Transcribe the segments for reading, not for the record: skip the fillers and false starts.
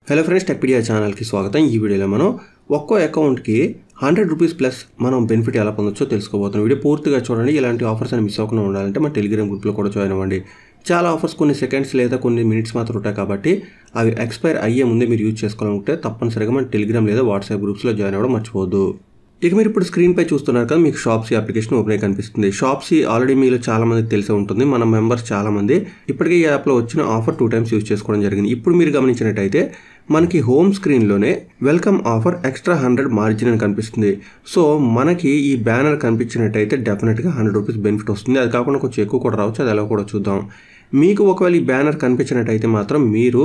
Hello friends, Techpedia ఛానల్కి స్వాగతం. ఈ వీడియోలో మనం ఒక్కో అకౌంట్కి 100 రూపీస్ ప్లస్ మనం బెనిఫిట్ ఎలా పొందొచ్చో తెలుసుకోబోతున్నాం. వీడియో పూర్తిగా చూడండి. ఇలాంటి ఆఫర్స్ అని మిస్ అవ్వకుండా ఉండాలంటే మన టెలిగ్రామ్ గ్రూప్లో కూడా జాయిన్ అవ్వండి. చాలా ఆఫర్స్ కొన్ని సెకండ్స్ లేదా కొన్ని మినిట్స్ మాత్రం ఉంటాయి కాబట్టి అవి ఎక్స్పైర్ అయ్యే ముందే మీరు యూజ్ చేసుకోవాలనుకుంటే తప్పనిసరిగా మన టెలిగ్రామ్ లేదా వాట్సాప్ గ్రూప్స్లో జాయిన్ అవ్వడం మర్చిపోవద్దు. ఇక మీరు ఇప్పుడు స్క్రీన్పై చూస్తున్నారు కదా, మీకు షాప్సీ అప్లికేషన్ ఓపెన్ అయ్యి కనిపిస్తుంది. షాప్సీ ఆల్రెడీ మీలో చాలా మందికి తెలిసే ఉంటుంది. మన మెంబర్స్ చాలా మంది ఇప్పటికే ఈ యాప్లో వచ్చిన ఆఫర్ 2 times యూజ్ చేసుకోవడం జరిగింది. ఇప్పుడు మీరు గమనించినట్టయితే మనకి హోమ్ స్క్రీన్లోనే వెల్కమ్ ఆఫర్ ఎక్స్ట్రా 100 మార్జిన్ అని కనిపిస్తుంది. సో మనకి ఈ బ్యానర్ కనిపించినట్టయితే డెఫినెట్గా 100 రూపీస్ బెనిఫిట్ వస్తుంది. అది కాకుండా కొంచెం ఎక్కువ కూడా రావచ్చు, అది ఎలా కూడా చూద్దాం. మీకు ఒకవేళ ఈ బ్యానర్ కనిపించినట్టయితే మాత్రం మీరు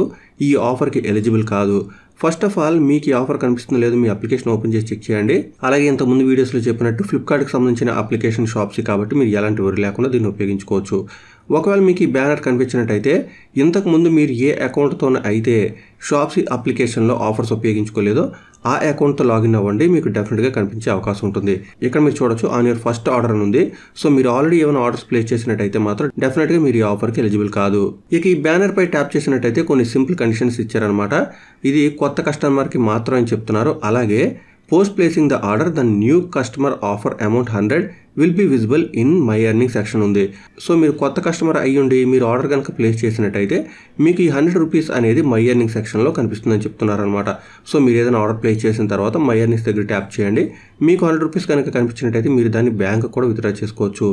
ఈ ఆఫర్కి ఎలిజిబుల్ కాదు. ఫస్ట్ ఆఫ్ ఆల్ మీకు ఈ ఆఫర్ కనిపిస్తుందో లేదో మీ అప్లికేషన్ ఓపెన్ చేసి చెక్ చేయండి. అలాగే ఇంతకుముందు వీడియోస్లో చెప్పినట్టు ఫ్లిప్కార్ట్కి సంబంధించిన అప్లికేషన్ షాప్సీ కాబట్టి మీరు ఎలాంటి వరి లేకుండా దీన్ని ఉపయోగించుకోవచ్చు. ఒకవేళ మీకు ఈ బ్యానర్ కనిపించినట్టయితే ఇంతకుముందు మీరు ఏ అకౌంట్తో అయితే షాప్సీ అప్లికేషన్లో ఆఫర్స్ ఉపయోగించుకోలేదో ఆ అకౌంట్తో లాగిన్ అవ్వండి, మీకు డెఫినెట్గా కనిపించే అవకాశం ఉంటుంది. ఇక్కడ మీరు చూడొచ్చు ఆన్ యువర్ ఫస్ట్ ఆర్డర్ అని ఉంది. సో మీరు ఆల్రెడీ ఏమైనా ఆర్డర్స్ ప్లేస్ చేసినట్టయితే మాత్రం డెఫినెట్గా మీరు ఈ ఆఫర్కి ఎలిజిబుల్ కాదు. ఇక ఈ బ్యానర్ పై ట్యాప్ చేసినట్టయితే కొన్ని సింపుల్ కండిషన్స్ ఇచ్చారనమాట. ఇది కొత్త కస్టమర్కి మాత్రం అని చెప్తున్నారు. అలాగే post placing the order the new customer offer amount 100 will be visible in my earning section ఉంది. సో మీరు కొత్త కస్టమర్ అయ్యుండి మీరు ఆర్డర్ కనుక ప్లేస్ చేసినట్టయితే మీకు ఈ 100 రూపీస్ అనేది మై ఎర్నింగ్ సెక్షన్లో కనిపిస్తుందని చెప్తున్నారనమాట. సో మీరు ఏదైనా ఆర్డర్ ప్లేస్ చేసిన తర్వాత మై ఎర్నింగ్స్ దగ్గర ట్యాప్ చేయండి. మీకు 100 రూపీస్ కనుక కనిపించినట్టయితే మీరు దాన్ని బ్యాంక్ కూడా విత్డ్రా చేసుకోవచ్చు.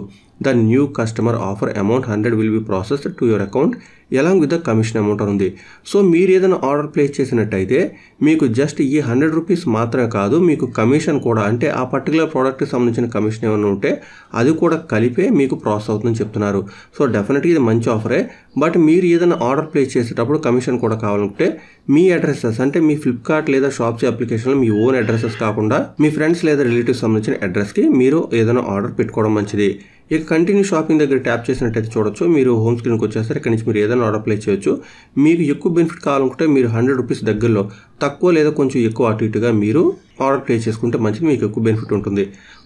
The new customer offer amount 100 will be processed to your account along with the commission amount అని ఉంది. సో మీరు ఏదైనా ఆర్డర్ ప్లేస్ చేసినట్టయితే మీకు జస్ట్ ఈ 100 రూపీస్ మాత్రమే కాదు, మీకు కమిషన్ కూడా, అంటే ఆ పర్టికులర్ ప్రోడక్ట్కి సంబంధించిన కమిషన్ ఏమైనా ఉంటే అది కూడా కలిపే మీకు ప్రాసెస్ అవుతుందని చెప్తున్నారు. సో డెఫినెట్గా ఇది మంచి ఆఫరే. బట్ మీరు ఏదైనా ఆర్డర్ ప్లేస్ చేసేటప్పుడు కమిషన్ కూడా కావాలంటే మీ అడ్రసెస్, అంటే మీ ఫ్లిప్కార్ట్ లేదా షాప్సీ అప్లికేషన్లో మీ ఓన్ అడ్రసెస్ కాకుండా మీ ఫ్రెండ్స్ లేదా రిలేటివ్స్ సంబంధించిన అడ్రస్కి మీరు ఏదైనా ఆర్డర్ పెట్టుకోవడం మంచిది. ఇక కంటిన్యూ షాపింగ్ దగ్గర ట్యాప్ చేసినట్టయితే చూడొచ్చు, మీరు హోమ్ స్క్రీన్కి వచ్చేస్తారు. ఇక్కడ నుంచి మీరు ఏదైనా ఆర్డర్ ప్లేస్ చేయొచ్చు. మీకు ఎక్కువ బెనిఫిట్ కావాలనుకుంటే మీరు 100 రూపీస్ దగ్గరలో తక్కువ లేదా కొంచెం ఎక్కువ అటు ఇటుగా మీరు ఆర్డర్ ప్లేస్ చేసుకుంటే మంచిది, మీకు ఎక్కువ బెనిఫిట్ ఉంటుంది.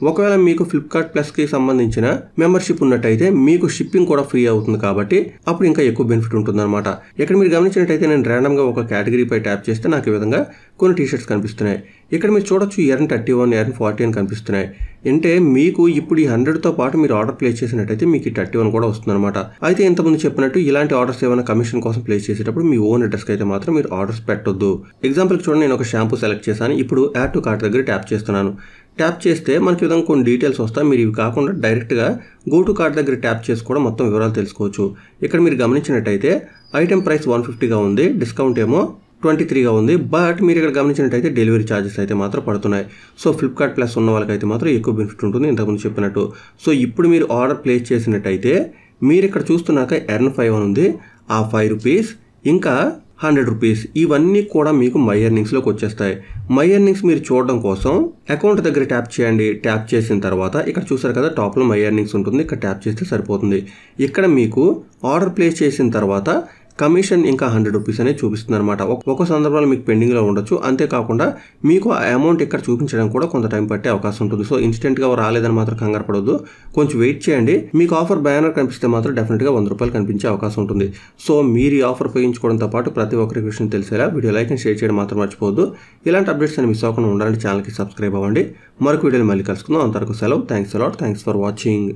ఒకవేళ మీకు ఫ్లిప్కార్ట్ ప్లస్కి సంబంధించిన మెంబర్షిప్ ఉన్నట్టయితే మీకు షిప్పింగ్ కూడా ఫ్రీ అవుతుంది కాబట్టి అప్పుడు ఇంకా ఎక్కువ బెనిఫిట్ ఉంటుందన్నమాట. ఇక్కడ మీరు గమనించినట్టయితే నేను ర్యాండమ్గా ఒక కేటగిరీపై ట్యాప్ చేస్తే నాకు ఈ విధంగా కొన్ని టీషర్ట్స్ కనిపిస్తున్నాయి. ఇక్కడ మీరు చూడొచ్చు ఎర్న్ 31, ఎర్న్ 40 అని కనిపిస్తున్నాయి. అంటే మీకు ఇప్పుడు ఈ 100తో పాటు మీరు ఆర్డర్ ప్లేస్ చేసినట్టయితే మీకు ఈ 31 కూడా వస్తుందన్నమాట. అయితే ఇంతకుముందు చెప్పినట్టు ఇలాంటి ఆర్డర్స్ ఏమైనా కమిషన్ కోసం ప్లేస్ చేసేటప్పుడు మీ ఓన్ అడ్రస్కి అయితే మాత్రం మీరు ఆర్డర్స్ పెట్టొద్దు. ఎగ్జాంపుల్కి చూడండి, నేను ఒక షాంపూ సెలెక్ట్ చేశాను. ఇప్పుడు యాడ్ టు కార్ట్ దగ్గర ట్యాప్ చేస్తున్నాను. ట్యాప్ చేస్తే మనకి విధంగా కొన్ని డీటెయిల్స్ వస్తాయి. మీరు ఇవి కాకుండా డైరెక్ట్గా గో టు కార్ట్ దగ్గర ట్యాప్ చేసి కూడా మొత్తం వివరాలు తెలుసుకోవచ్చు. ఇక్కడ మీరు గమనించినట్టయితే ఐటెం ప్రైస్ 150గా ఉంది, డిస్కౌంట్ ఏమో 23గా ఉంది. బట్ మీరు ఇక్కడ గమనించినట్టయితే డెలివరీ ఛార్జెస్ అయితే మాత్రం పడుతున్నాయి. సో ఫ్లిప్కార్ట్ ప్లస్ ఉన్న వాళ్ళకైతే మాత్రం ఎక్కువ బెనిఫిట్ ఉంటుంది ఇంతకుముందు చెప్పినట్టు. సో ఇప్పుడు మీరు ఆర్డర్ ప్లేస్ చేసినట్టయితే మీరు ఇక్కడ చూస్తున్నాక ఎర్న్ 5 అని ఉంది, ఆ 5 రూపీస్ ఇంకా 100 రూపీస్ ఇవన్నీ కూడా మీకు మై ఎర్నింగ్స్లోకి వచ్చేస్తాయి. మై ఎర్నింగ్స్ మీరు చూడడం కోసం అకౌంట్ దగ్గర ట్యాప్ చేయండి. ట్యాప్ చేసిన తర్వాత ఇక్కడ చూసారు కదా, టాప్లో మై ఎర్నింగ్స్ ఉంటుంది, ఇక్కడ ట్యాప్ చేస్తే సరిపోతుంది. ఇక్కడ మీకు ఆర్డర్ ప్లేస్ చేసిన తర్వాత కమిషన్ ఇంకా 100 రూపీస్ అనేది చూపిస్తుంది అనమాట. ఒక్కో సందర్భంలో మీకు పెండింగ్లో ఉండొచ్చు. అంతేకాకుండా మీకు ఆ అమౌంట్ ఇక్కడ చూపించడం కూడా కొంత టైం పట్టే అవకాశం ఉంటుంది. సో ఇన్స్టెంట్గా రాలేదని మాత్రం కంగారు పడొద్దు, కొంచెం వెయిట్ చేయండి. మీకు ఆఫర్ బ్యానర్ కనిపిస్తే మాత్రం డెఫినెట్గా 100 రూపాయలు కనిపించే అవకాశం ఉంటుంది. సో మీరు ఈ ఆఫర్ ఉపయోగించుకోవడంతో పాటు ప్రతి ఒక్కరికి విషయం తెలిసేలా వీడియో లైక్ అండ్ షేర్ చేయడం మాత్రం మర్చిపోవద్దు. ఇలాంటి అప్డేట్స్ అని మిస్ అవ్వకుండా ఉండాలంటే ఛానల్కి సబ్స్క్రైబ్ అవ్వండి. మరొక వీడియోని మళ్ళీ కలుసుకుందాం. అంతవరకు సెలవు. Thanks a lot. Thanks for watching.